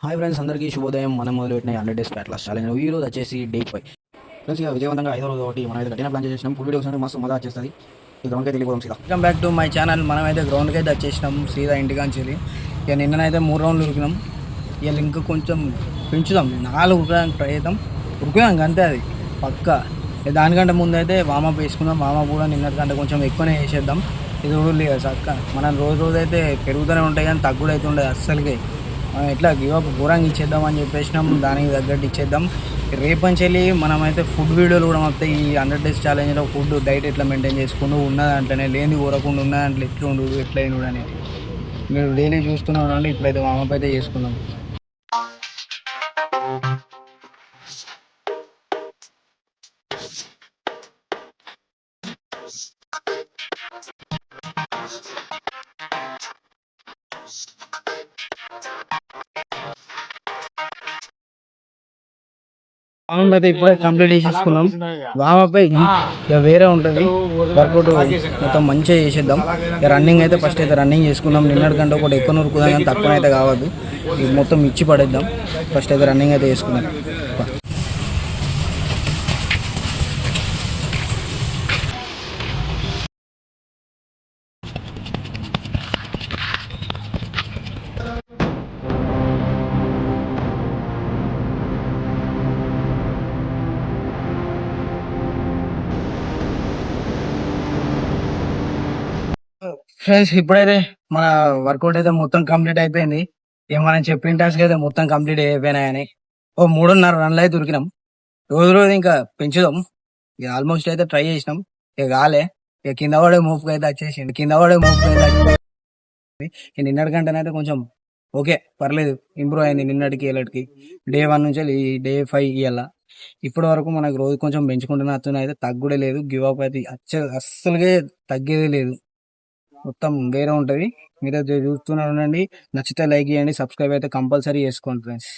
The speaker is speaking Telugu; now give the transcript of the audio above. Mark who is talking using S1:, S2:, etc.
S1: హాయ్ ఫ్రెండ్స్, అందరికీ శుభోదయం. మనం మొదలుపెట్టిన 100 డేస్ ఫ్యాట్ లాస్ ఛాలెంజ్. ఈ రోజు వచ్చేసి డే 5. ఫ్రెండ్స్, ఇక విజయవంతంగా 5వ రోజు ఒకటి మనం అయితే గట్టిగా ప్లాన్ చేసినాం. ఫుల్ వీడియోస్ అంటే మస్తు మజా వచ్చేస్తుంది. ఈ గ్రౌండ్కి వెళ్ళిపోదాం సీదా.
S2: Welcome back to my channel. మనమైతే గ్రౌండ్కి అయితే వచ్చేసినాం సీదా ఇంటికాంచి. ఇక నిన్ననైతే 3 రౌండ్లు ఉరికినాం. ఇక ఇంకా కొంచెం పెంచుదాం, 4 ఉరకడానికి ట్రై చేద్దాం. ఉరికినాం అంతే, అది పక్క. దానికంటే ముందు అయితే వామప్ వేసుకుందాం. వామప్ కూడా నిన్నటికంటే కొంచెం ఎక్కువనే వేసేద్దాం. ఇది కూడా లేదు చక్క. మనం రోజు అయితే పెరుగుతూనే ఉంటాయి కానీ తగ్గుడు అయితే ఉండదు అస్సలకి. మనం ఎట్లా గివప్ ఘోరంగా ఇచ్చేద్దాం అని చెప్పేసినాం, దానికి తగ్గట్టు ఇచ్చేద్దాం. రేపంచి వెళ్ళి మనమైతే ఫుడ్ వీడియోలు కూడా వస్తాయి. ఈ 100 డేస్ ఛాలెంజ్లో ఫుడ్ డైట్ ఎట్లా మెయింటైన్ చేసుకుంటూ ఉన్నదంటేనే లేని ఊరకుండా ఉన్న దాంట్లో ఎట్లా ఉండు ఎట్లా అయిన అనేది మీరు డైలీ చూస్తున్నాం అండి. ఇప్పుడైతే వామప్ అయితే చేసుకుందాం. వామప్ అయితే ఇప్పుడే కంప్లీట్ చేసేసుకున్నాం. వామప్ ఇక వేరే ఉంటుంది వర్కౌట్, మొత్తం మంచిగా చేసేద్దాం. ఇక రన్నింగ్ అయితే ఫస్ట్ అయితే రన్నింగ్ చేసుకుందాం. నిన్నటికంటే ఒకటి ఎక్కువ నూరుకుందాం కానీ తక్కువ అయితే కావద్దు. ఇక మొత్తం ఇచ్చి పడేద్దాం. ఫస్ట్ అయితే రన్నింగ్ అయితే చేసుకుందాం. ఫ్రెండ్స్, ఇప్పుడైతే మన వర్కౌట్ అయితే మొత్తం కంప్లీట్ అయిపోయింది. ఇక మనం చెప్పిన టాస్క్ అయితే మొత్తం కంప్లీట్ అయిపోయినాయని 3.5 రన్లు అయితే దొరికినాం. రోజు ఇంకా పెంచుదాం. ఇక ఆల్మోస్ట్ అయితే ట్రై చేసినాం. ఇక కాలే. ఇక కింద పడే మూవ్కి అయితే వచ్చేసింది. ఇక నిన్నటి కంటే కొంచెం ఓకే, పర్లేదు, ఇంప్రూవ్ అయింది నిన్నటికి ఇలాంటికి. డే 1 నుంచి ఈ డే 5 ఇయ్యాల. ఇప్పటి వరకు మనకు రోజు కొంచెం పెంచుకుంటున్న అతను అయితే తగ్గుడే లేదు. గివ్ అప్ అయితే అస్సలుగా తగ్గేదే లేదు. మొత్తం వేరే ఉంటుంది. మీరైతే చూస్తూనే ఉండండి. నచ్చితే లైక్ చేయండి, సబ్స్క్రైబ్ అయితే కంపల్సరీ చేసుకోండి ఫ్రెండ్స్.